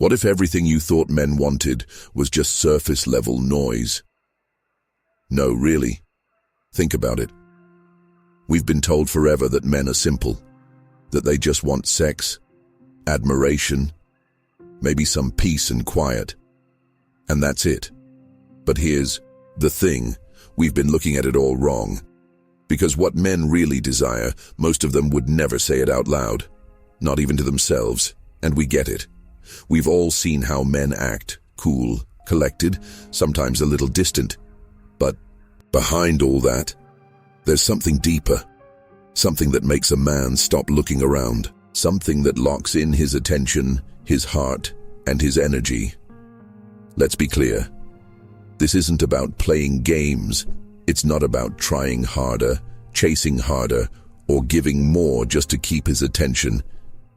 What if everything you thought men wanted was just surface-level noise? No, really. Think about it. We've been told forever that men are simple, that they just want sex, admiration, maybe some peace and quiet, and that's it. But here's the thing, we've been looking at it all wrong. Because what men really desire, most of them would never say it out loud, not even to themselves, and we get it. We've all seen how men act, cool, collected, sometimes a little distant. But behind all that, there's something deeper, something that makes a man stop looking around, something that locks in his attention, his heart, and his energy. Let's be clear. This isn't about playing games. It's not about trying harder, chasing harder, or giving more just to keep his attention.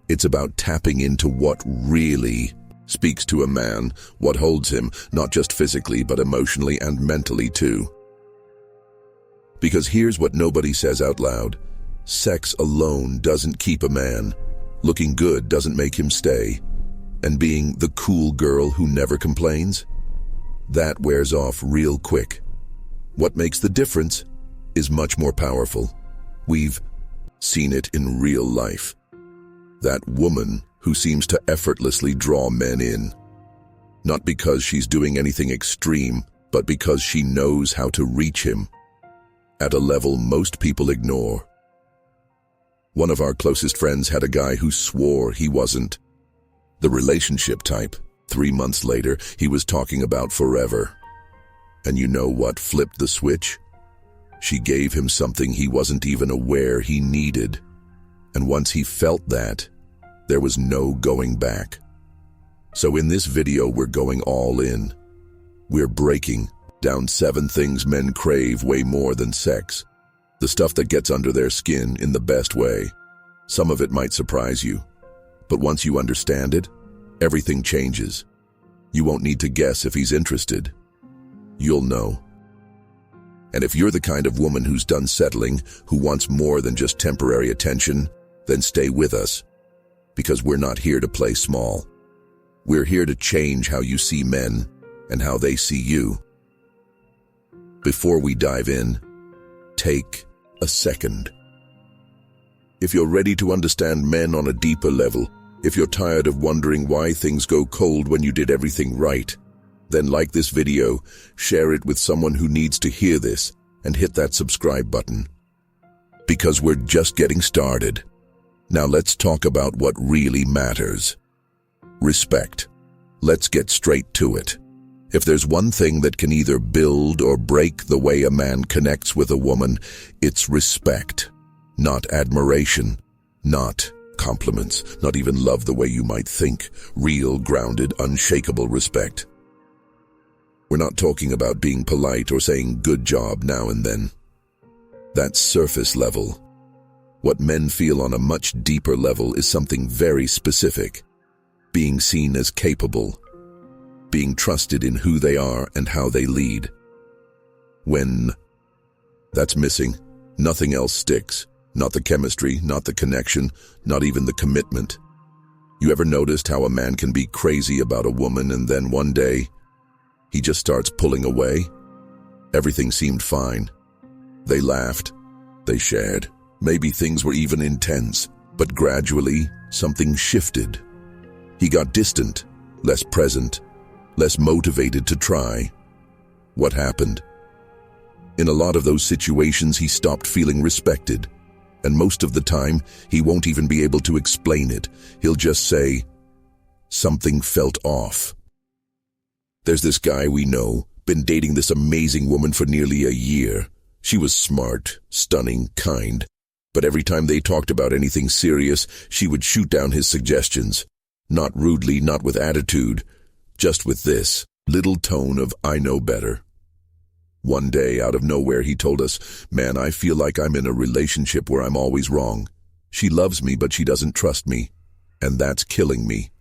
It's about tapping into what really speaks to a man, what holds him, not just physically, but emotionally and mentally too. Because here's what nobody says out loud. Sex alone doesn't keep a man. Looking good doesn't make him stay. And being the cool girl who never complains? That wears off real quick. What makes the difference is much more powerful. We've seen it in real life. That woman who seems to effortlessly draw men in. Not because she's doing anything extreme, but because she knows how to reach him at a level most people ignore. One of our closest friends had a guy who swore he wasn't the relationship type. 3 months later, he was talking about forever. And you know what flipped the switch? She gave him something he wasn't even aware he needed. And once he felt that, there was no going back. So in this video, we're going all in. We're breaking down 7 things men crave way more than sex. The stuff that gets under their skin in the best way. Some of it might surprise you. But once you understand it, everything changes. You won't need to guess if he's interested. You'll know. And if you're the kind of woman who's done settling, who wants more than just temporary attention, then stay with us. Because we're not here to play small. We're here to change how you see men and how they see you. Before we dive in, take a second. If you're ready to understand men on a deeper level, if you're tired of wondering why things go cold when you did everything right, then like this video, share it with someone who needs to hear this, and hit that subscribe button. Because we're just getting started. Now let's talk about what really matters. Respect. Let's get straight to it. If there's one thing that can either build or break the way a man connects with a woman, it's respect. Not admiration, not compliments, not even love the way you might think. Real, grounded, unshakable respect. We're not talking about being polite or saying good job now and then. That's surface level. What men feel on a much deeper level is something very specific. Being seen as capable. Being trusted in who they are and how they lead. When that's missing, nothing else sticks. Not the chemistry, not the connection, not even the commitment. You ever noticed how a man can be crazy about a woman and then one day, he just starts pulling away? Everything seemed fine. They laughed, they shared, maybe things were even intense, but gradually something shifted. He got distant, less present, less motivated to try. What happened? In a lot of those situations, he stopped feeling respected. And most of the time, he won't even be able to explain it. He'll just say, something felt off. There's this guy we know, been dating this amazing woman for nearly a year. She was smart, stunning, kind. But every time they talked about anything serious, she would shoot down his suggestions. Not rudely, not with attitude, just with this little tone of, I know better. One day, out of nowhere, he told us, man, I feel like I'm in a relationship where I'm always wrong. She loves me, but she doesn't trust me. And that's killing me.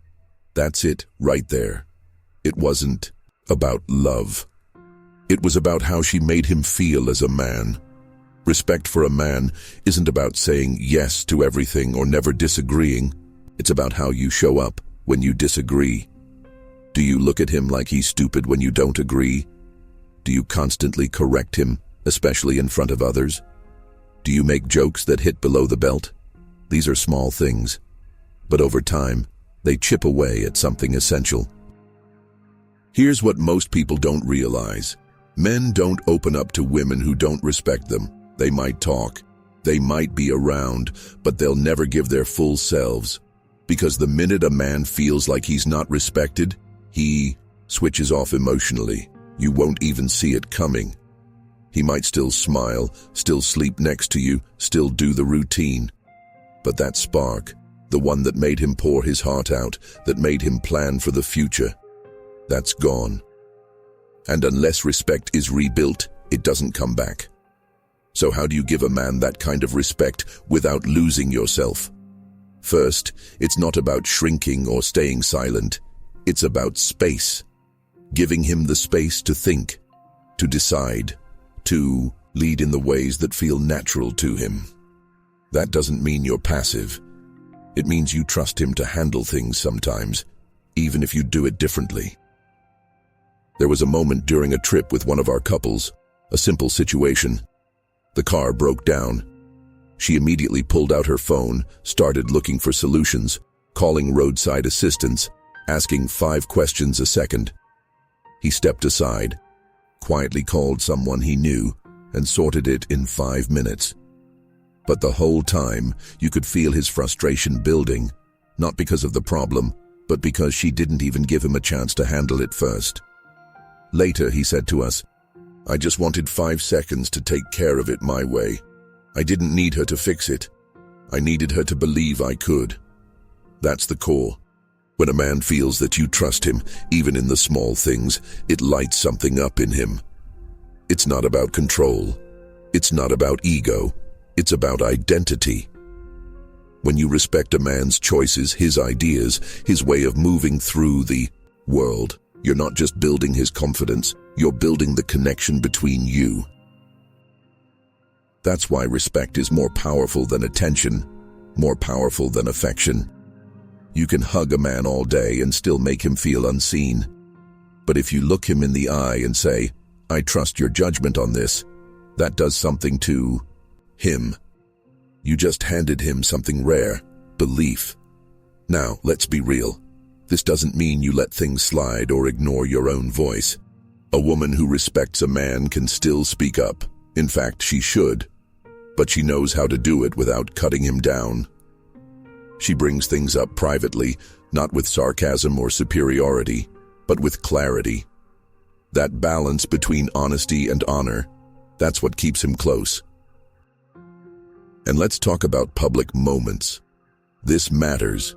That's it, right there. It wasn't about love. It was about how she made him feel as a man. Respect for a man isn't about saying yes to everything or never disagreeing. It's about how you show up when you disagree. Do you look at him like he's stupid when you don't agree? Do you constantly correct him, especially in front of others? Do you make jokes that hit below the belt? These are small things, but over time, they chip away at something essential. Here's what most people don't realize. Men don't open up to women who don't respect them. They might talk, they might be around, but they'll never give their full selves. Because the minute a man feels like he's not respected, he switches off emotionally. You won't even see it coming. He might still smile, still sleep next to you, still do the routine. But that spark, the one that made him pour his heart out, that made him plan for the future, that's gone. And unless respect is rebuilt, it doesn't come back. So how do you give a man that kind of respect without losing yourself? First, it's not about shrinking or staying silent. It's about space. Giving him the space to think, to decide, to lead in the ways that feel natural to him. That doesn't mean you're passive. It means you trust him to handle things sometimes, even if you do it differently. There was a moment during a trip with one of our couples, a simple situation. The car broke down. She immediately pulled out her phone, started looking for solutions, calling roadside assistance, asking 5 questions a second. He stepped aside, quietly called someone he knew, and sorted it in 5 minutes. But the whole time, you could feel his frustration building, not because of the problem, but because she didn't even give him a chance to handle it first. Later, he said to us, "I just wanted 5 seconds to take care of it my way. I didn't need her to fix it. I needed her to believe I could." That's the core. When a man feels that you trust him, even in the small things, it lights something up in him. It's not about control. It's not about ego. It's about identity. When you respect a man's choices, his ideas, his way of moving through the world, you're not just building his confidence, you're building the connection between you. That's why respect is more powerful than attention, more powerful than affection. You can hug a man all day and still make him feel unseen. But if you look him in the eye and say, "I trust your judgment on this," that does something to him. You just handed him something rare, belief. Now, let's be real. This doesn't mean you let things slide or ignore your own voice. A woman who respects a man can still speak up. In fact, she should. But she knows how to do it without cutting him down. She brings things up privately, not with sarcasm or superiority, but with clarity. That balance between honesty and honor, that's what keeps him close. And let's talk about public moments. This matters.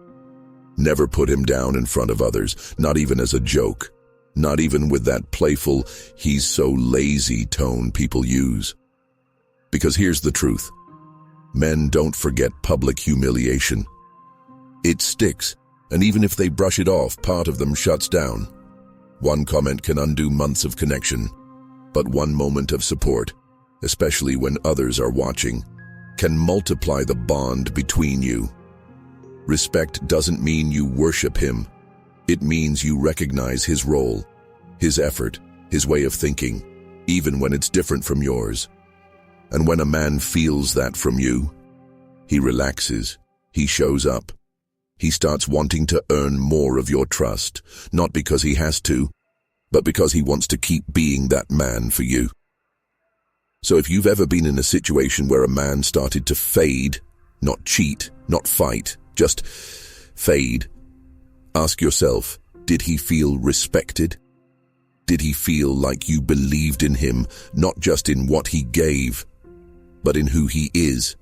Never put him down in front of others, not even as a joke, not even with that playful, "he's so lazy" tone people use. Because here's the truth. Men don't forget public humiliation. It sticks, and even if they brush it off, part of them shuts down. One comment can undo months of connection, but one moment of support, especially when others are watching, can multiply the bond between you. Respect doesn't mean you worship him. It means you recognize his role, his effort, his way of thinking, even when it's different from yours. And when a man feels that from you, he relaxes, he shows up. He starts wanting to earn more of your trust, not because he has to, but because he wants to keep being that man for you. So if you've ever been in a situation where a man started to fade, not cheat, not fight, just fade, ask yourself, did he feel respected? Did he feel like you believed in him, not just in what he gave, but in who he is?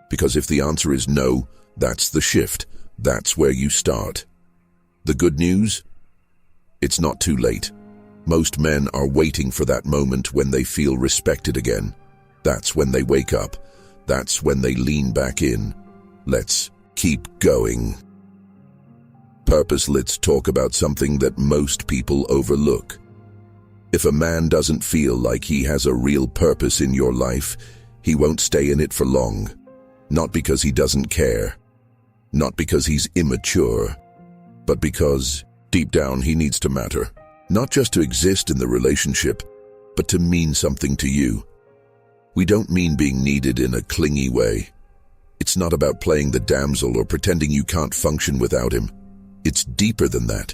Because if the answer is no, that's the shift. That's where you start. The good news? It's not too late. Most men are waiting for that moment when they feel respected again. That's when they wake up. That's when they lean back in. Let's keep going. Purpose. Let's talk about something that most people overlook. If a man doesn't feel like he has a real purpose in your life, he won't stay in it for long. Not because he doesn't care. Not because he's immature, but because, deep down, he needs to matter. Not just to exist in the relationship, but to mean something to you. We don't mean being needed in a clingy way. It's not about playing the damsel or pretending you can't function without him. It's deeper than that.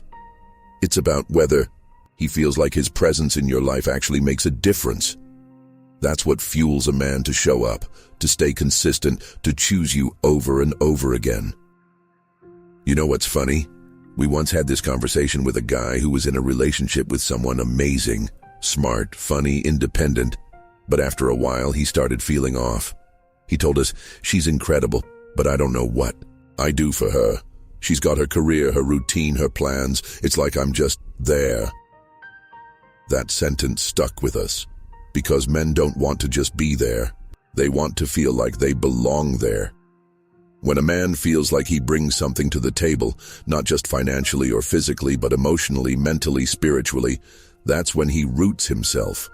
It's about whether he feels like his presence in your life actually makes a difference. That's what fuels a man to show up, to stay consistent, to choose you over and over again. You know what's funny? We once had this conversation with a guy who was in a relationship with someone amazing, smart, funny, independent, but after a while he started feeling off. He told us, "She's incredible, but I don't know what I do for her. She's got her career, her routine, her plans. It's like I'm just there." That sentence stuck with us, because men don't want to just be there. They want to feel like they belong there. When a man feels like he brings something to the table, not just financially or physically, but emotionally, mentally, spiritually, that's when he roots himself.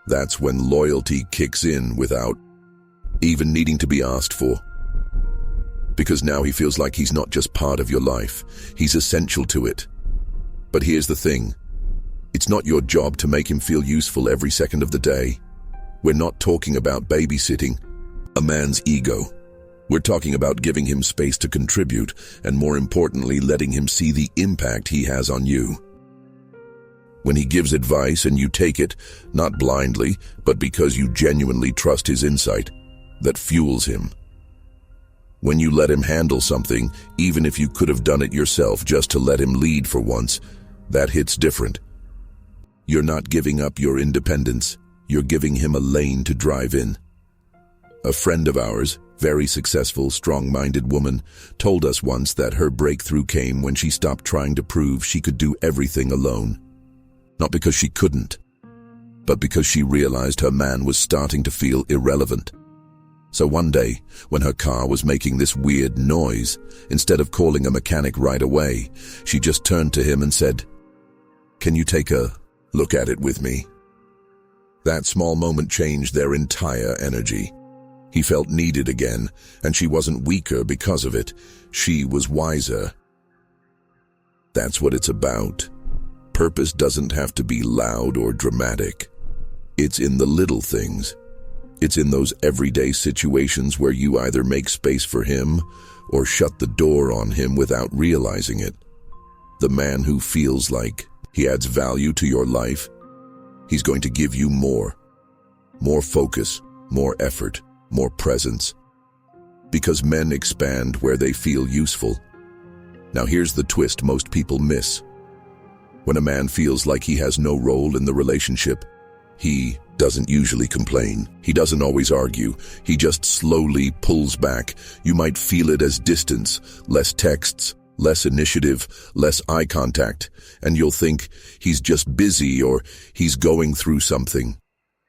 That's when loyalty kicks in without even needing to be asked for. Because now he feels like he's not just part of your life, he's essential to it. But here's the thing. It's not your job to make him feel useful every second of the day. We're not talking about babysitting a man's ego. We're talking about giving him space to contribute, and more importantly, letting him see the impact he has on you. When he gives advice and you take it, not blindly, but because you genuinely trust his insight, that fuels him. When you let him handle something, even if you could have done it yourself just to let him lead for once, that hits different. You're not giving up your independence, you're giving him a lane to drive in. A friend of ours, very successful, strong-minded woman, told us once that her breakthrough came when she stopped trying to prove she could do everything alone. Not because she couldn't, but because she realized her man was starting to feel irrelevant. So one day, when her car was making this weird noise, instead of calling a mechanic right away, she just turned to him and said, "Can you take a look at it with me?" That small moment changed their entire energy. He felt needed again, and she wasn't weaker because of it. She was wiser. That's what it's about. Purpose doesn't have to be loud or dramatic. It's in the little things. It's in those everyday situations where you either make space for him or shut the door on him without realizing it. The man who feels like he adds value to your life, he's going to give you more. More focus, more effort, more presence. Because men expand where they feel useful. Now here's the twist most people miss. When a man feels like he has no role in the relationship, he doesn't usually complain. He doesn't always argue. He just slowly pulls back. You might feel it as distance, less texts, less initiative, less eye contact, and you'll think he's just busy or he's going through something.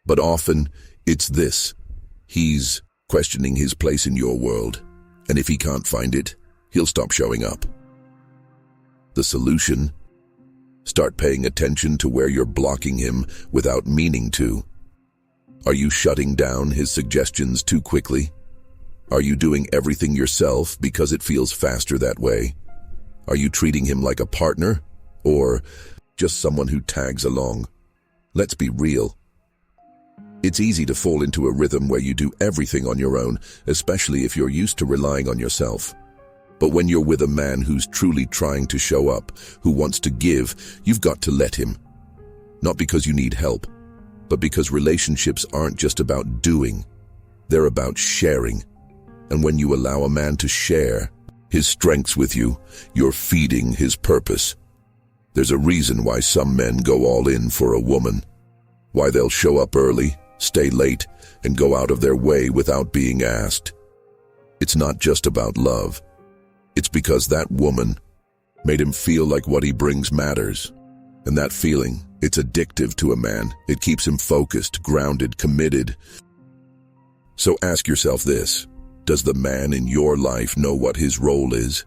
But often, it's this. He's questioning his place in your world, and if he can't find it, he'll stop showing up. The solution? Start paying attention to where you're blocking him without meaning to. Are you shutting down his suggestions too quickly? Are you doing everything yourself because it feels faster that way? Are you treating him like a partner or just someone who tags along? Let's be real. It's easy to fall into a rhythm where you do everything on your own, especially if you're used to relying on yourself. But when you're with a man who's truly trying to show up, who wants to give, you've got to let him. Not because you need help, but because relationships aren't just about doing. They're about sharing. And when you allow a man to share his strengths with you, you're feeding his purpose. There's a reason why some men go all in for a woman. Why they'll show up early, stay late, and go out of their way without being asked. It's not just about love. It's because that woman made him feel like what he brings matters. And that feeling, it's addictive to a man. It keeps him focused, grounded, committed. So ask yourself this. Does the man in your life know what his role is?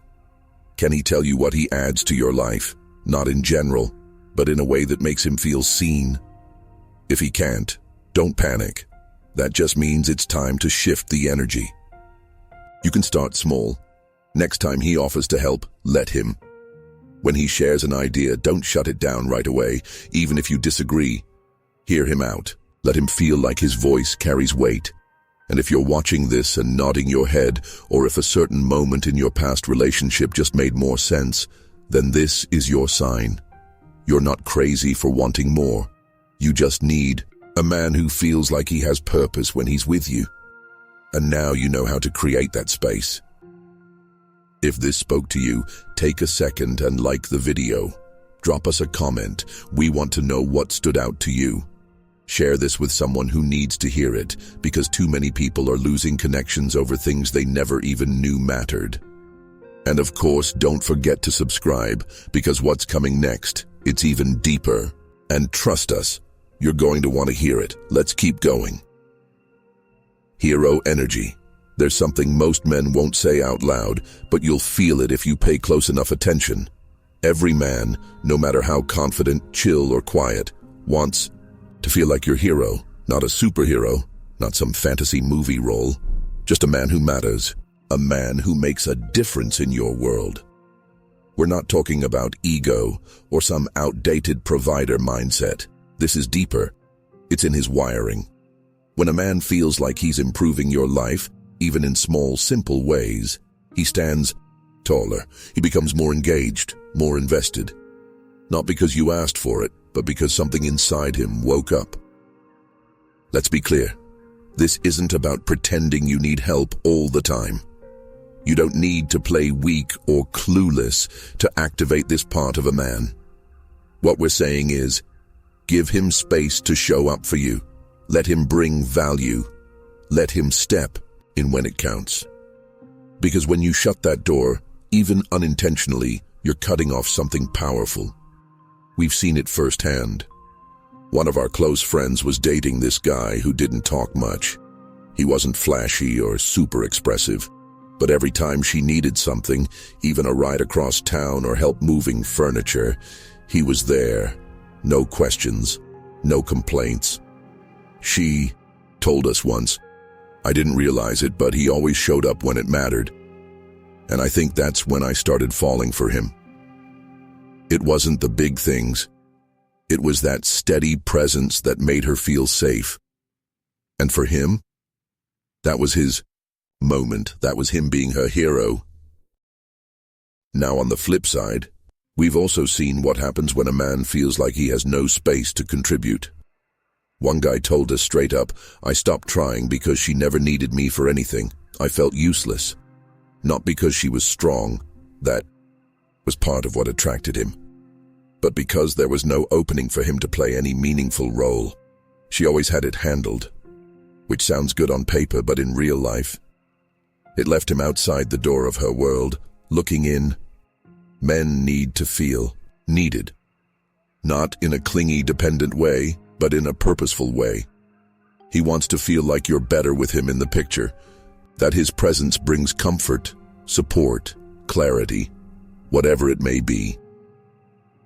Can he tell you what he adds to your life? Not in general, but in a way that makes him feel seen. If he can't, don't panic. That just means it's time to shift the energy. You can start small. Next time he offers to help, let him. When he shares an idea, don't shut it down right away, even if you disagree. Hear him out. Let him feel like his voice carries weight. And if you're watching this and nodding your head, or if a certain moment in your past relationship just made more sense, then this is your sign. You're not crazy for wanting more. You just need a man who feels like he has purpose when he's with you. And now you know how to create that space. If this spoke to you, take a second and like the video. Drop us a comment. We want to know what stood out to you. Share this with someone who needs to hear it, because too many people are losing connections over things they never even knew mattered. And of course, don't forget to subscribe, because what's coming next, it's even deeper. And trust us, you're going to want to hear it. Let's keep going. Hero energy. There's something most men won't say out loud, but you'll feel it if you pay close enough attention. Every man, no matter how confident, chill, or quiet, wants to feel like your hero, not a superhero, not some fantasy movie role, just a man who matters, a man who makes a difference in your world. We're not talking about ego or some outdated provider mindset. This is deeper. It's in his wiring. When a man feels like he's improving your life, even in small, simple ways, he stands taller. He becomes more engaged, more invested. Not because you asked for it, but because something inside him woke up. Let's be clear. This isn't about pretending you need help all the time. You don't need to play weak or clueless to activate this part of a man. What we're saying is, give him space to show up for you. Let him bring value. Let him step in when it counts. Because when you shut that door, even unintentionally, you're cutting off something powerful. We've seen it firsthand. One of our close friends was dating this guy who didn't talk much. He wasn't flashy or super expressive, but every time she needed something, even a ride across town or help moving furniture, he was there. No questions, no complaints. She told us once, "I didn't realize it, but he always showed up when it mattered." And I think that's when I started falling for him. It wasn't the big things. It was that steady presence that made her feel safe. And for him, that was his moment. That was him being her hero. Now on the flip side, we've also seen what happens when a man feels like he has no space to contribute. One guy told us straight up, "I stopped trying because she never needed me for anything. I felt useless." Not because she was strong. That was part of what attracted him. But because there was no opening for him to play any meaningful role. She always had it handled. Which sounds good on paper, but in real life, it left him outside the door of her world, looking in. Men need to feel needed. Not in a clingy, dependent way, but in a purposeful way. He wants to feel like you're better with him in the picture, that his presence brings comfort, support, clarity, whatever it may be.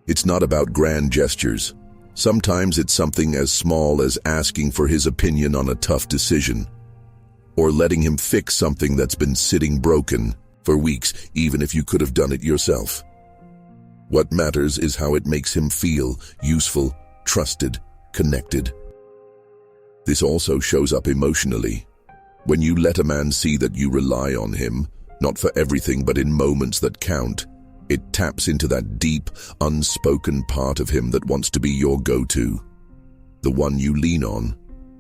It's not about grand gestures. Sometimes it's something as small as asking for his opinion on a tough decision, or letting him fix something that's been sitting broken for weeks, even if you could have done it yourself. What matters is how it makes him feel useful, trusted, connected. This also shows up emotionally. When you let a man see that you rely on him, not for everything but in moments that count, it taps into that deep, unspoken part of him that wants to be your go-to, the one you lean on.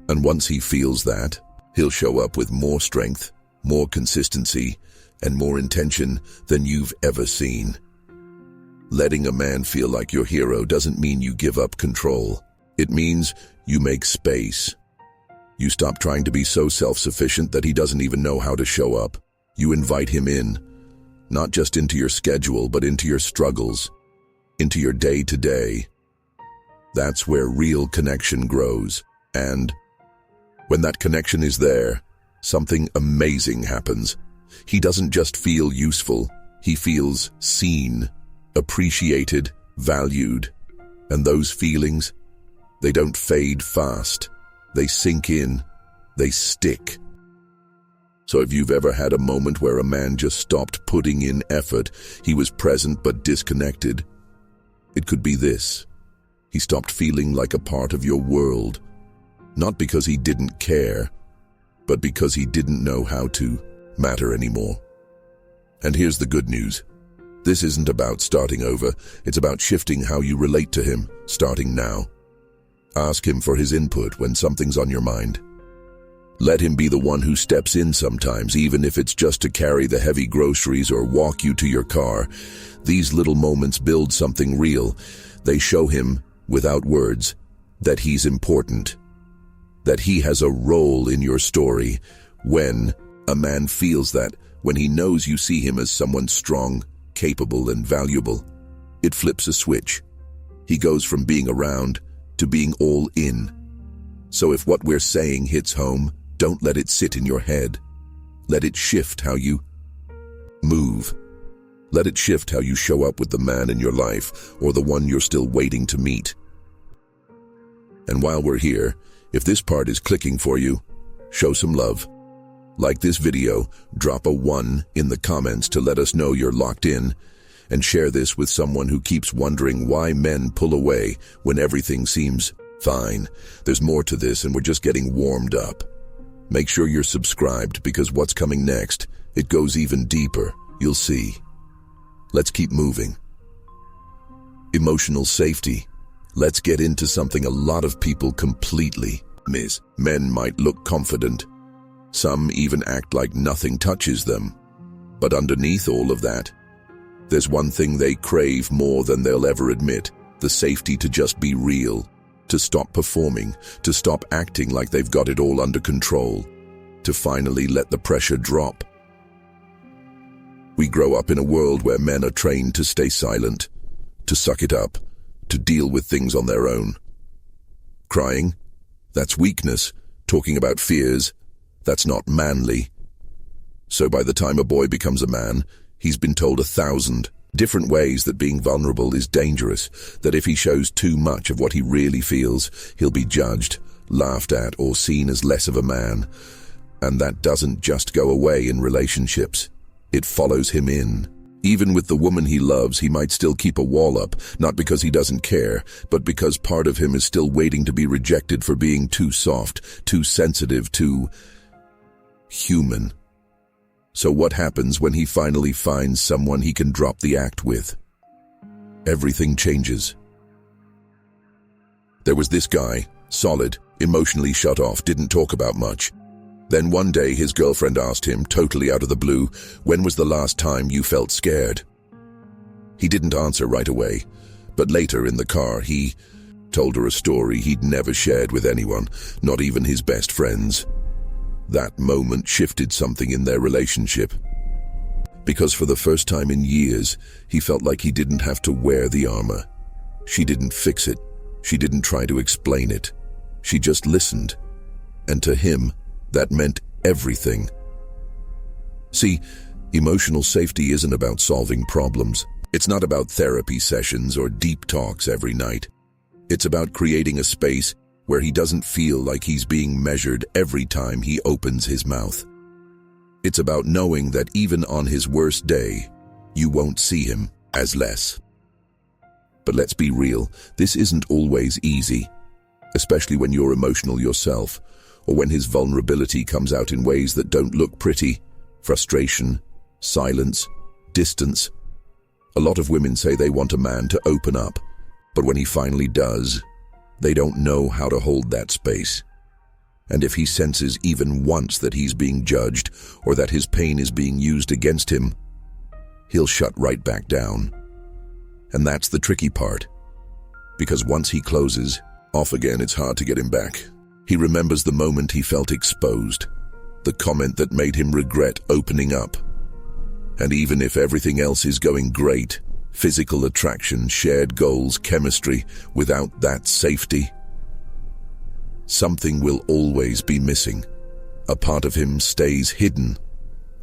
And once he feels that, he'll show up with more strength, more consistency, and more intention than you've ever seen. Letting a man feel like your hero doesn't mean you give up control. It means you make space. You stop trying to be so self-sufficient that he doesn't even know how to show up. You invite him in, not just into your schedule, but into your struggles, into your day-to-day. That's where real connection grows. And when that connection is there, something amazing happens. He doesn't just feel useful, he feels seen, appreciated, valued. And those feelings, they don't fade fast. They sink in, they stick. So if you've ever had a moment where a man just stopped putting in effort, he was present but disconnected, It could be this. He stopped feeling like a part of your world, not because he didn't care, but because he didn't know how to matter anymore. And here's the good news. This isn't about starting over, it's about shifting how you relate to him, starting now. Ask him for his input when something's on your mind. Let him be the one who steps in sometimes, even if it's just to carry the heavy groceries or walk you to your car. These little moments build something real. They show him, without words, that he's important, that he has a role in your story. When a man feels that, when he knows you see him as someone strong, capable, and valuable, it flips a switch. He goes from being around to being all in. So if what we're saying hits home, don't let it sit in your head. Let it shift how you move. Let it shift how you show up with the man in your life or the one you're still waiting to meet. And while we're here, if this part is clicking for you, show some love. Like this video, drop a 1 in the comments to let us know you're locked in, and share this with someone who keeps wondering why men pull away when everything seems fine. There's more to this and we're just getting warmed up. Make sure you're subscribed because what's coming next, it goes even deeper. You'll see. Let's keep moving. Emotional safety. Let's get into something a lot of people completely miss. Men might look confident. Some even act like nothing touches them. But underneath all of that, there's one thing they crave more than they'll ever admit: the safety to just be real, to stop performing, to stop acting like they've got it all under control, to finally let the pressure drop. We grow up in a world where men are trained to stay silent, to suck it up, to deal with things on their own. Crying? That's weakness. Talking about fears? That's not manly. So by the time a boy becomes a man, he's been told 1,000 different ways that being vulnerable is dangerous, that if he shows too much of what he really feels, he'll be judged, laughed at, or seen as less of a man. And that doesn't just go away in relationships. It follows him in. Even with the woman he loves, he might still keep a wall up, not because he doesn't care, but because part of him is still waiting to be rejected for being too soft, too sensitive, too human. So what happens when he finally finds someone he can drop the act with? Everything changes. There was this guy, solid, emotionally shut off, didn't talk about much. Then one day his girlfriend asked him, totally out of the blue, "When was the last time you felt scared?" He didn't answer right away, but later in the car he told her a story he'd never shared with anyone, not even his best friends. That moment shifted something in their relationship. Because for the first time in years, he felt like he didn't have to wear the armor. She didn't fix it. She didn't try to explain it. She just listened. And to him, that meant everything. See, emotional safety isn't about solving problems. It's not about therapy sessions or deep talks every night. It's about creating a space where he doesn't feel like he's being measured every time he opens his mouth. It's about knowing that even on his worst day, you won't see him as less. But let's be real, this isn't always easy, especially when you're emotional yourself, or when his vulnerability comes out in ways that don't look pretty: frustration, silence, distance. A lot of women say they want a man to open up, but when he finally does, they don't know how to hold that space. And if he senses even once that he's being judged or that his pain is being used against him, he'll shut right back down. And that's the tricky part, because once he closes off again, it's hard to get him back. He remembers the moment he felt exposed, the comment that made him regret opening up. And even if everything else is going great, physical attraction, shared goals, chemistry, without that safety, something will always be missing. A part of him stays hidden,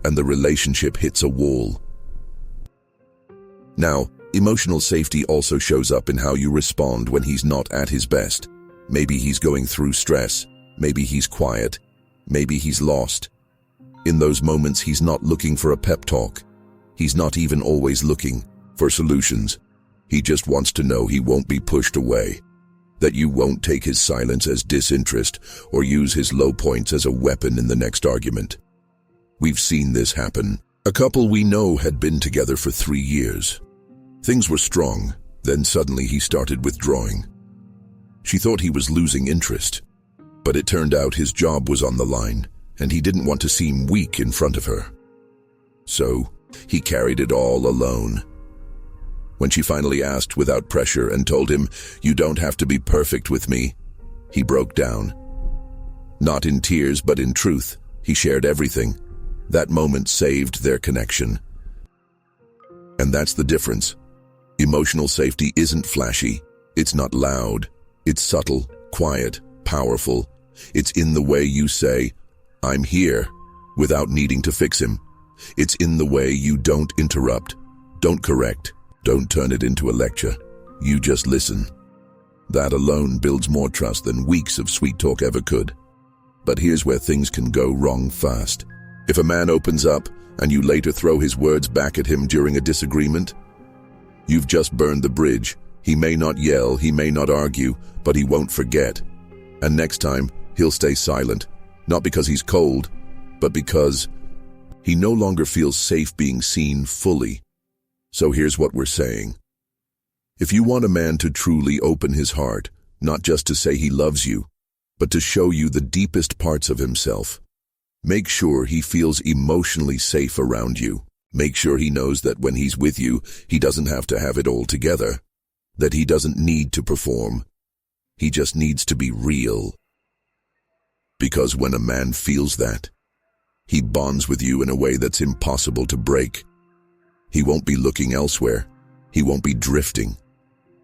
and the relationship hits a wall. Now, emotional safety also shows up in how you respond when he's not at his best. Maybe he's going through stress, maybe he's quiet, maybe he's lost. In those moments, he's not looking for a pep talk. He's not even always looking for solutions. He just wants to know he won't be pushed away, that you won't take his silence as disinterest or use his low points as a weapon in the next argument. We've seen this happen. A couple we know had been together for 3 years. Things were strong, then suddenly he started withdrawing. She thought he was losing interest, but it turned out his job was on the line, and he didn't want to seem weak in front of her. So, he carried it all alone. When she finally asked without pressure and told him, "You don't have to be perfect with me," he broke down. Not in tears, but in truth. He shared everything. That moment saved their connection. And that's the difference. Emotional safety isn't flashy. It's not loud. It's subtle, quiet, powerful. It's in the way you say, "I'm here," without needing to fix him. It's in the way you don't interrupt, don't correct, don't turn it into a lecture. You just listen. That alone builds more trust than weeks of sweet talk ever could. But here's where things can go wrong fast. If a man opens up and you later throw his words back at him during a disagreement, you've just burned the bridge. He may not yell, he may not argue, but he won't forget. And next time, he'll stay silent, not because he's cold, but because he no longer feels safe being seen fully. So here's what we're saying. If you want a man to truly open his heart, not just to say he loves you, but to show you the deepest parts of himself, make sure he feels emotionally safe around you. Make sure he knows that when he's with you, he doesn't have to have it all together, that he doesn't need to perform. He just needs to be real. Because when a man feels that, he bonds with you in a way that's impossible to break. He won't be looking elsewhere. He won't be drifting.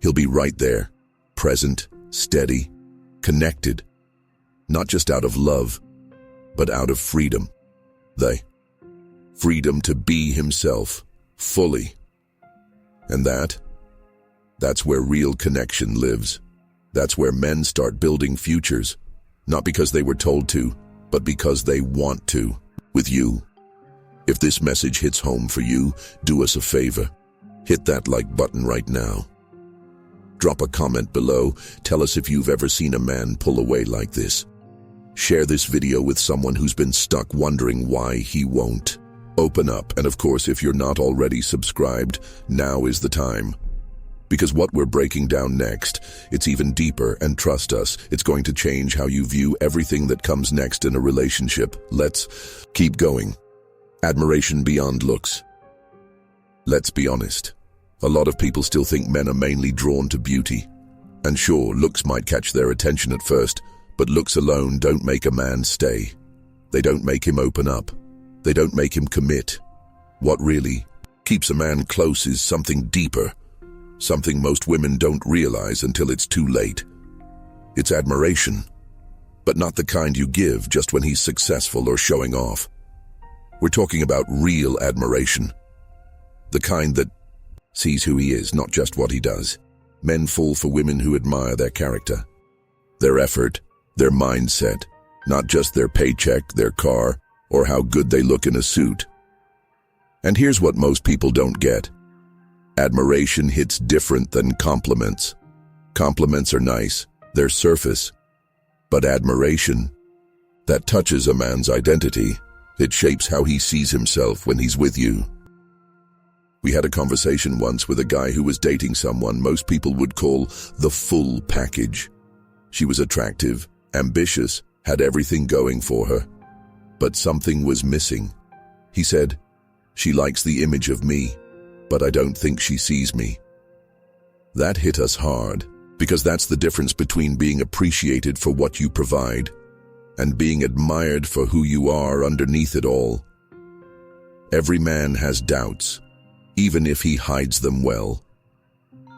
He'll be right there, present, steady, connected, not just out of love, but out of freedom. Freedom to be himself, fully. And that's where real connection lives. That's where men start building futures, not because they were told to, but because they want to, with you. If this message hits home for you, do us a favor. Hit that like button right now. Drop a comment below. Tell us if you've ever seen a man pull away like this. Share this video with someone who's been stuck wondering why he won't. Open up, and of course, if you're not already subscribed, now is the time. Because what we're breaking down next, it's even deeper, and trust us, it's going to change how you view everything that comes next in a relationship. Let's keep going. Admiration beyond looks. Let's be honest. A lot of people still think men are mainly drawn to beauty. And sure, looks might catch their attention at first, but looks alone don't make a man stay. They don't make him open up. They don't make him commit. What really keeps a man close is something deeper, something most women don't realize until it's too late. It's admiration, but not the kind you give just when he's successful or showing off. We're talking about real admiration, the kind that sees who he is, not just what he does. Men fall for women who admire their character, their effort, their mindset, not just their paycheck, their car, or how good they look in a suit. And here's what most people don't get. Admiration hits different than compliments. Compliments are nice, they're surface. But admiration, that touches a man's identity. It shapes how he sees himself when he's with you. We had a conversation once with a guy who was dating someone most people would call the full package. She was attractive, ambitious, had everything going for her. But something was missing. He said, "She likes the image of me, but I don't think she sees me." That hit us hard, because that's the difference between being appreciated for what you provide and being admired for who you are underneath it all. Every man has doubts, even if he hides them well.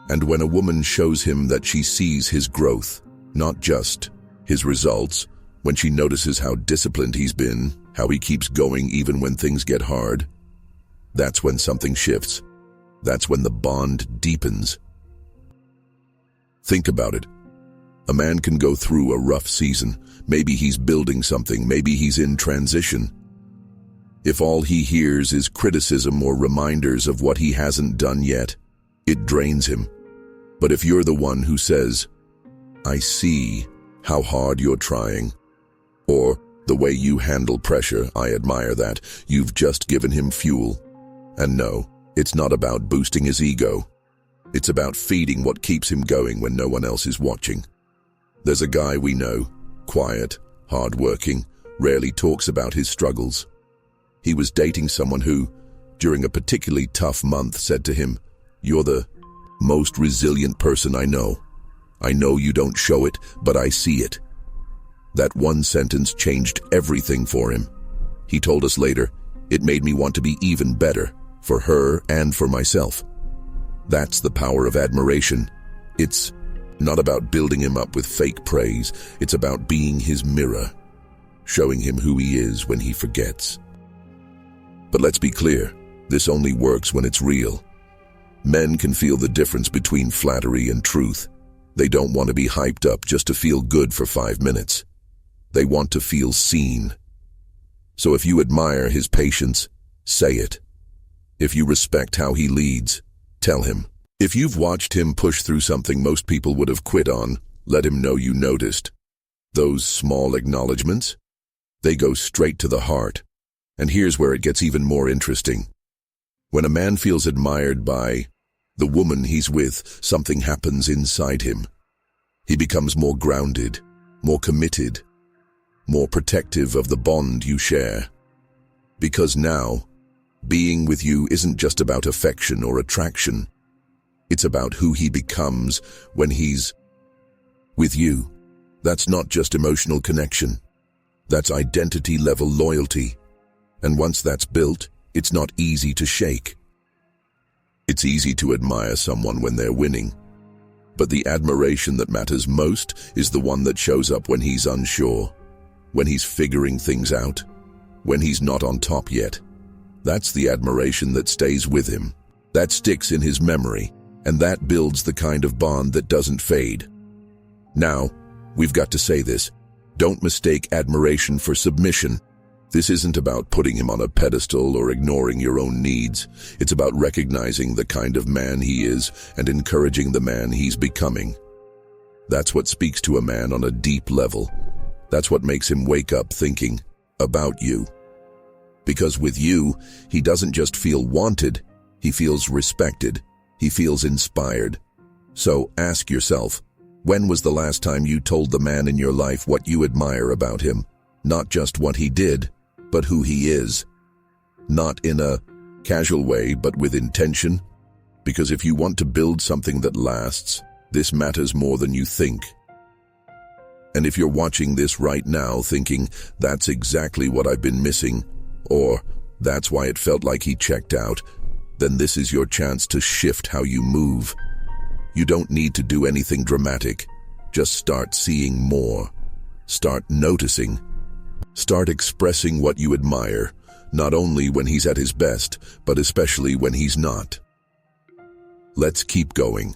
And when a woman shows him that she sees his growth, not just his results, when she notices how disciplined he's been, how he keeps going even when things get hard, that's when something shifts. That's when the bond deepens. Think about it. A man can go through a rough season. Maybe he's building something. Maybe he's in transition. If all he hears is criticism or reminders of what he hasn't done yet, it drains him. But if you're the one who says, "I see how hard you're trying," or "The way you handle pressure, I admire that," you've just given him fuel. And no, it's not about boosting his ego. It's about feeding what keeps him going when no one else is watching. There's a guy we know, quiet, hard-working, rarely talks about his struggles. He was dating someone who, during a particularly tough month, said to him, "You're the most resilient person I know. I know you don't show it, but I see it." That one sentence changed everything for him. He told us later, "It made me want to be even better, for her and for myself." That's the power of admiration. It's not about building him up with fake praise. It's about being his mirror, showing him who he is when he forgets. But let's be clear, this only works when it's real. Men can feel the difference between flattery and truth. They don't want to be hyped up just to feel good for 5 minutes. They want to feel seen. So if you admire his patience, say it. If you respect how he leads, tell him. If you've watched him push through something most people would have quit on, let him know you noticed. Those small acknowledgments, they go straight to the heart. And here's where it gets even more interesting. When a man feels admired by the woman he's with, something happens inside him. He becomes more grounded, more committed, more protective of the bond you share. Because now, being with you isn't just about affection or attraction. It's about who he becomes when he's with you. That's not just emotional connection. That's identity-level loyalty. And once that's built, it's not easy to shake. It's easy to admire someone when they're winning. But the admiration that matters most is the one that shows up when he's unsure, when he's figuring things out, when he's not on top yet. That's the admiration that stays with him, that sticks in his memory, and that builds the kind of bond that doesn't fade. Now, we've got to say this. Don't mistake admiration for submission. This isn't about putting him on a pedestal or ignoring your own needs. It's about recognizing the kind of man he is and encouraging the man he's becoming. That's what speaks to a man on a deep level. That's what makes him wake up thinking about you. Because with you, he doesn't just feel wanted, he feels respected, he feels inspired. So ask yourself, when was the last time you told the man in your life what you admire about him? Not just what he did, but who he is. Not in a casual way, but with intention. Because if you want to build something that lasts, this matters more than you think. And if you're watching this right now thinking, that's exactly what I've been missing, or that's why it felt like he checked out, then this is your chance to shift how you move. You don't need to do anything dramatic. Just start seeing more. Start noticing. Start expressing what you admire, not only when he's at his best, but especially when he's not. Let's keep going.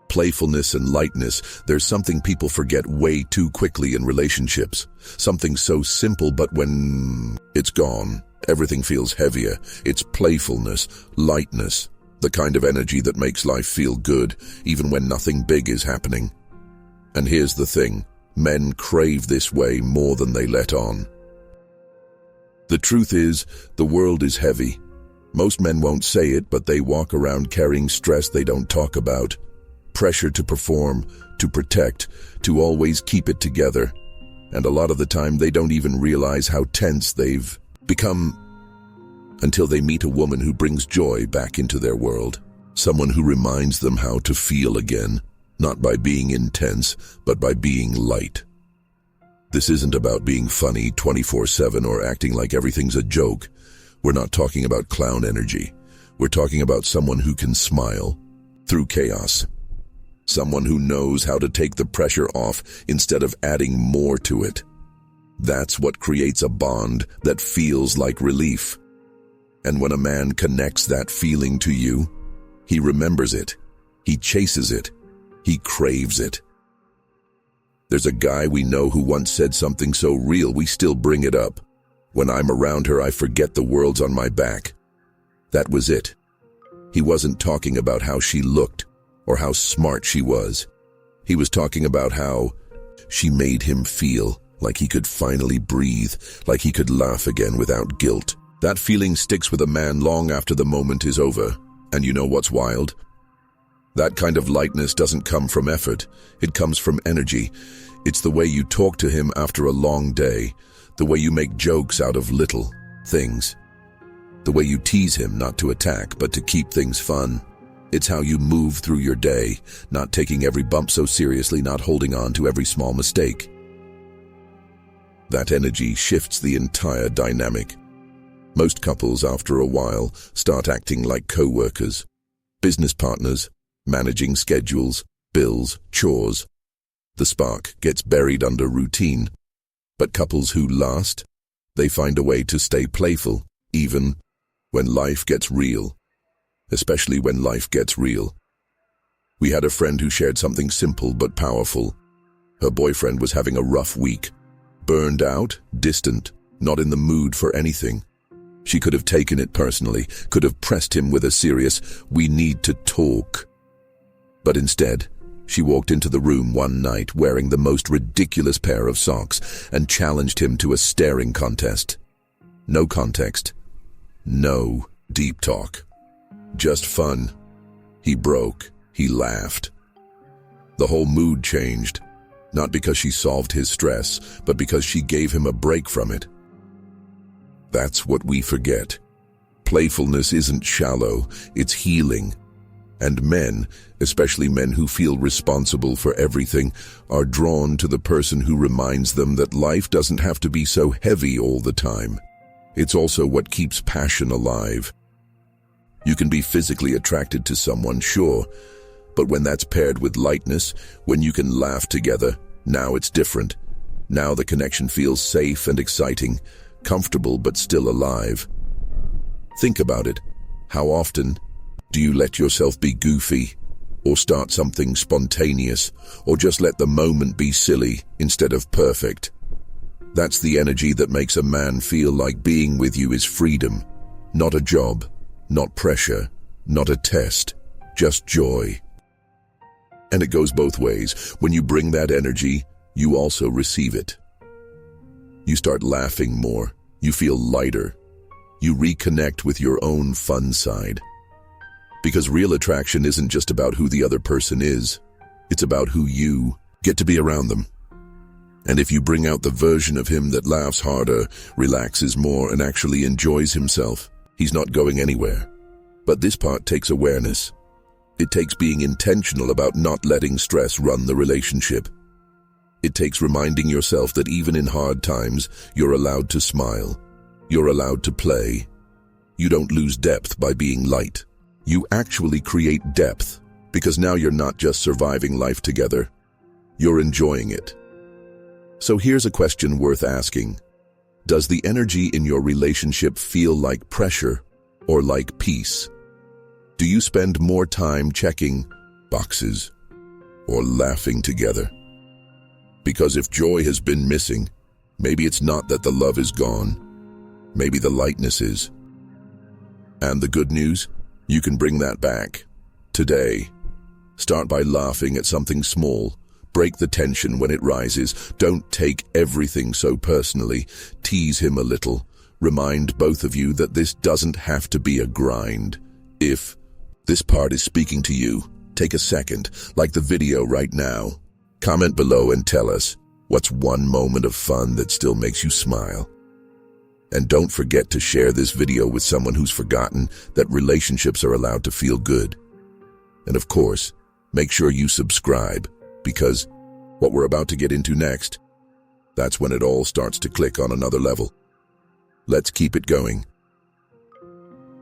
Playfulness and lightness, there's something people forget way too quickly in relationships. Something so simple, but when it's gone, everything feels heavier. It's playfulness, lightness, the kind of energy that makes life feel good, even when nothing big is happening. And here's the thing, men crave this way more than they let on. The truth is, the world is heavy. Most men won't say it, but they walk around carrying stress they don't talk about. Pressure to perform, to protect, to always keep it together. And a lot of the time they don't even realize how tense they've become until they meet a woman who brings joy back into their world. Someone who reminds them how to feel again, not by being intense, but by being light. This isn't about being funny 24/7 or acting like everything's a joke. We're not talking about clown energy. We're talking about someone who can smile through chaos. Someone who knows how to take the pressure off instead of adding more to it. That's what creates a bond that feels like relief. And when a man connects that feeling to you, he remembers it, he chases it, he craves it. There's a guy we know who once said something so real we still bring it up. When I'm around her, I forget the world's on my back. That was it. He wasn't talking about how she looked. or how smart she was. He was talking about how she made him feel like he could finally breathe, like he could laugh again without guilt. That feeling sticks with a man long after the moment is over. And you know what's wild? That kind of lightness doesn't come from effort. It comes from energy. It's the way you talk to him after a long day, the way you make jokes out of little things, the way you tease him not to attack but to keep things fun. It's how you move through your day, not taking every bump so seriously, not holding on to every small mistake. That energy shifts the entire dynamic. Most couples, after a while, start acting like co-workers, business partners, managing schedules, bills, chores. The spark gets buried under routine. But couples who last, they find a way to stay playful, even when life gets real. Especially when life gets real. We had a friend who shared something simple but powerful. Her boyfriend was having a rough week. Burned out, distant, not in the mood for anything. She could have taken it personally, could have pressed him with a serious, "We need to talk." But instead, she walked into the room one night wearing the most ridiculous pair of socks and challenged him to a staring contest. No context. No deep talk. Just fun. He broke. He laughed. The whole mood changed. Not because she solved his stress, but because she gave him a break from it. That's what we forget. Playfulness isn't shallow, it's healing. And men, especially men who feel responsible for everything, are drawn to the person who reminds them that life doesn't have to be so heavy all the time. It's also what keeps passion alive. You can be physically attracted to someone, sure, but when that's paired with lightness, when you can laugh together, now it's different. Now the connection feels safe and exciting, comfortable but still alive. Think about it. How often do you let yourself be goofy, or start something spontaneous, or just let the moment be silly instead of perfect? That's the energy that makes a man feel like being with you is freedom, not a job, not pressure, not a test, just joy. And it goes both ways. When you bring that energy, you also receive it. You start laughing more. You feel lighter. You reconnect with your own fun side. Because real attraction isn't just about who the other person is. It's about who you get to be around them. And if you bring out the version of him that laughs harder, relaxes more, and actually enjoys himself, he's not going anywhere. But this part takes awareness. It takes being intentional about not letting stress run the relationship. It takes reminding yourself that even in hard times, you're allowed to smile. You're allowed to play. You don't lose depth by being light. You actually create depth, because now you're not just surviving life together. You're enjoying it. So here's a question worth asking. Does the energy in your relationship feel like pressure or like peace? Do you spend more time checking boxes or laughing together? Because if joy has been missing, maybe it's not that the love is gone. Maybe the lightness is. And the good news? You can bring that back. Today. Start by laughing at something small. Break the tension when it rises. Don't take everything so personally. Tease him a little. Remind both of you that this doesn't have to be a grind. If this part is speaking to you, take a second, like the video right now. Comment below and tell us what's one moment of fun that still makes you smile. And don't forget to share this video with someone who's forgotten that relationships are allowed to feel good. And of course, make sure you subscribe, because what we're about to get into next, that's when it all starts to click on another level. Let's keep it going.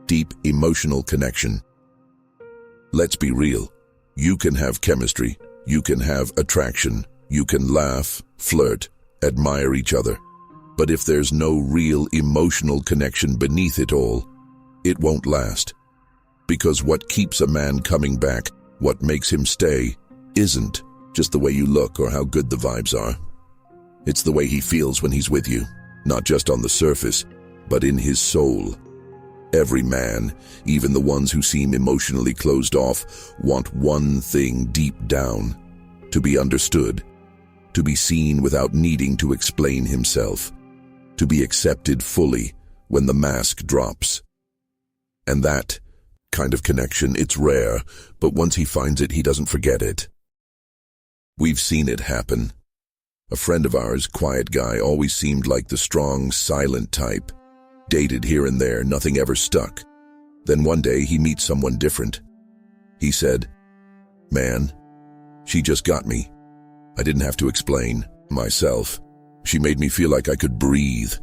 Deep emotional connection. Let's be real. You can have chemistry. You can have attraction. You can laugh, flirt, admire each other. But if there's no real emotional connection beneath it all, it won't last. Because what keeps a man coming back, what makes him stay, isn't just the way you look or how good the vibes are. It's the way he feels when he's with you, not just on the surface, but in his soul. Every man, even the ones who seem emotionally closed off, want one thing deep down: to be understood, to be seen without needing to explain himself, to be accepted fully when the mask drops. And that kind of connection, it's rare, but once he finds it, he doesn't forget it. We've seen it happen. A friend of ours, quiet guy, always seemed like the strong, silent type. Dated here and there, nothing ever stuck. Then one day he meets someone different. He said, "Man, she just got me. I didn't have to explain myself. She made me feel like I could breathe."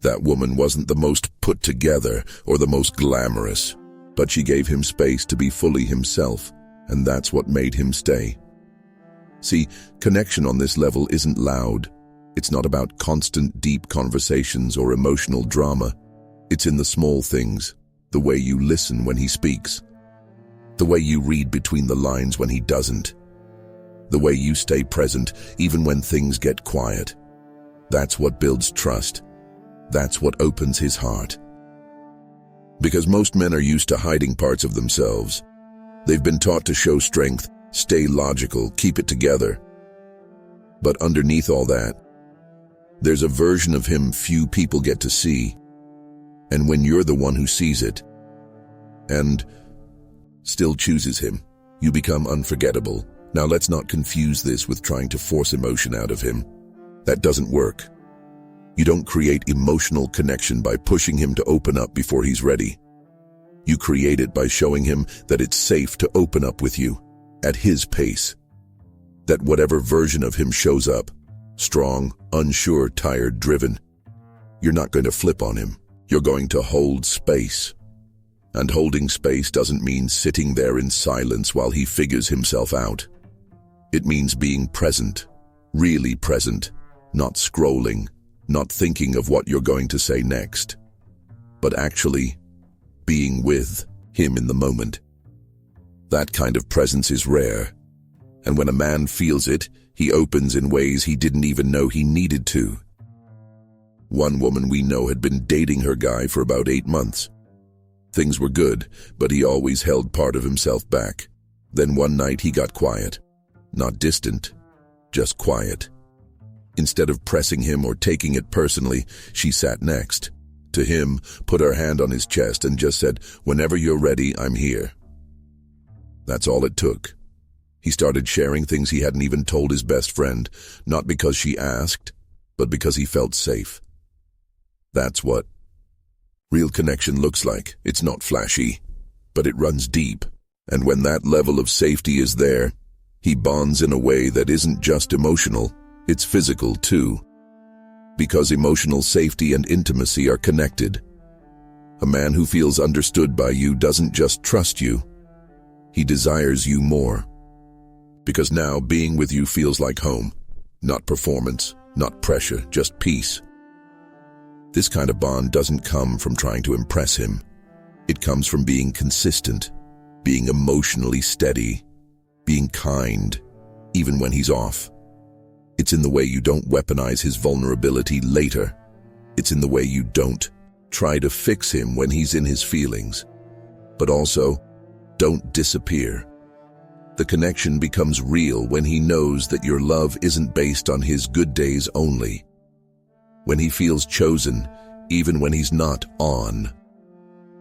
That woman wasn't the most put together or the most glamorous, but she gave him space to be fully himself, and that's what made him stay. See, connection on this level isn't loud. It's not about constant deep conversations or emotional drama. It's in the small things, the way you listen when he speaks, the way you read between the lines when he doesn't, the way you stay present even when things get quiet. That's what builds trust. That's what opens his heart. Because most men are used to hiding parts of themselves. They've been taught to show strength, stay logical, keep it together. But underneath all that, there's a version of him few people get to see. And when you're the one who sees it and still chooses him, you become unforgettable. Now let's not confuse this with trying to force emotion out of him. That doesn't work. You don't create emotional connection by pushing him to open up before he's ready. You create it by showing him that it's safe to open up with you, at his pace. That whatever version of him shows up, strong, unsure, tired, driven, you're not going to flip on him. You're going to hold space. And holding space doesn't mean sitting there in silence while he figures himself out. It means being present, really present, not scrolling, not thinking of what you're going to say next, but actually being with him in the moment. That kind of presence is rare, and when a man feels it, he opens in ways he didn't even know he needed to. One woman we know had been dating her guy for about 8 months. Things were good, but he always held part of himself back. Then one night he got quiet. Not distant, just quiet. Instead of pressing him or taking it personally, she sat next to him, put her hand on his chest, and just said, "Whenever you're ready, I'm here." That's all it took. He started sharing things he hadn't even told his best friend, not because she asked, but because he felt safe. That's what real connection looks like. It's not flashy, but it runs deep. And when that level of safety is there, he bonds in a way that isn't just emotional, it's physical too. Because emotional safety and intimacy are connected. A man who feels understood by you doesn't just trust you, he desires you more. Because now being with you feels like home, not performance, not pressure, just peace. This kind of bond doesn't come from trying to impress him. It comes from being consistent, being emotionally steady, being kind, even when he's off. It's in the way you don't weaponize his vulnerability later. It's in the way you don't try to fix him when he's in his feelings. But also, don't disappear. The connection becomes real when he knows that your love isn't based on his good days only. When he feels chosen, even when he's not on.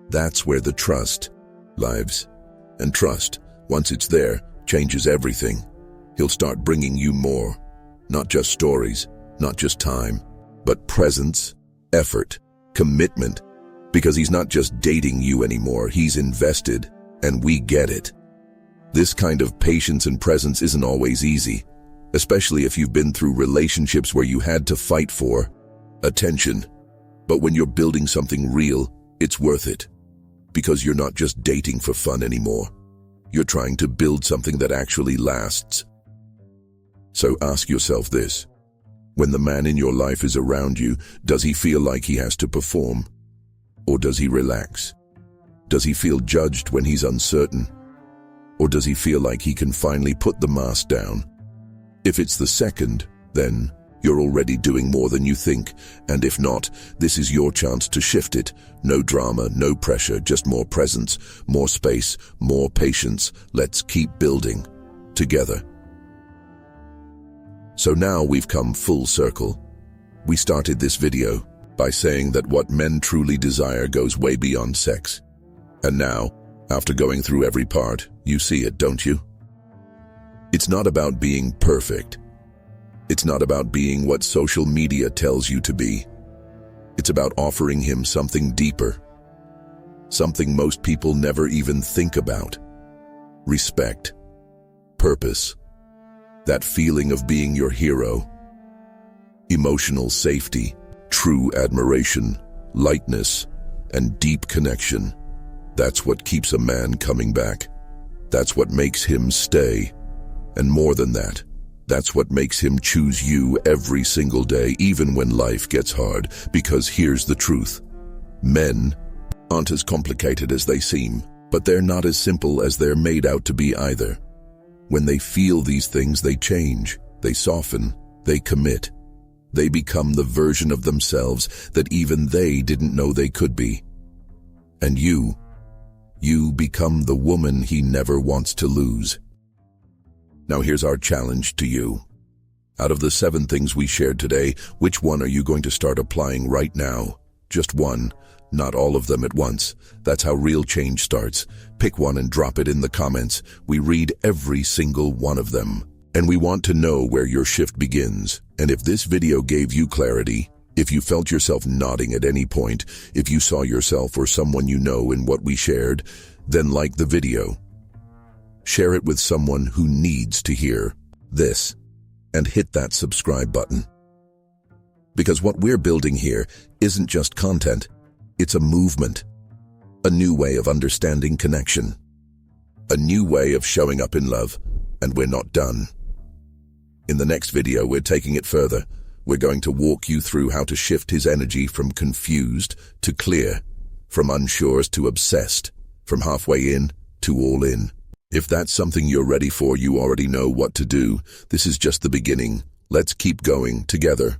That's where the trust lives. And trust, once it's there, changes everything. He'll start bringing you more. Not just stories, not just time, but presence, effort, commitment. Because he's not just dating you anymore, he's invested, and we get it. This kind of patience and presence isn't always easy, especially if you've been through relationships where you had to fight for attention. But when you're building something real, it's worth it. Because you're not just dating for fun anymore. You're trying to build something that actually lasts. So ask yourself this. When the man in your life is around you, does he feel like he has to perform? Or does he relax? Does he feel judged when he's uncertain? Or does he feel like he can finally put the mask down? If it's the second, then You're already doing more than you think, and if not, this is your chance to shift it. No drama, no pressure, just more presence, more space, more patience. Let's keep building together. So now we've come full circle. We started this video by saying that what men truly desire goes way beyond sex. And now, after going through every part, you see it, don't you? It's not about being perfect. It's not about being what social media tells you to be. It's about offering him something deeper. Something most people never even think about. Respect. Purpose. That feeling of being your hero. Emotional safety. True admiration. Lightness. And deep connection. That's what keeps a man coming back. That's what makes him stay. And more than that, that's what makes him choose you every single day, even when life gets hard. Because here's the truth. Men aren't as complicated as they seem, but they're not as simple as they're made out to be either. When they feel these things, they change, they soften, they commit. They become the version of themselves that even they didn't know they could be. And you become the woman he never wants to lose. Now here's our challenge to you. Out of the 7 things we shared today, which one are you going to start applying right now? Just one, not all of them at once. That's how real change starts. Pick one and drop it in the comments. We read every single one of them. And we want to know where your shift begins. And if this video gave you clarity, if you felt yourself nodding at any point, if you saw yourself or someone you know in what we shared, then like the video. Share it with someone who needs to hear this, and hit that subscribe button. Because what we're building here isn't just content, it's a movement, a new way of understanding connection, a new way of showing up in love, and we're not done. In the next video, we're taking it further. We're going to walk you through how to shift his energy from confused to clear, from unsure to obsessed, from halfway in to all in. If that's something you're ready for, you already know what to do. This is just the beginning. Let's keep going together.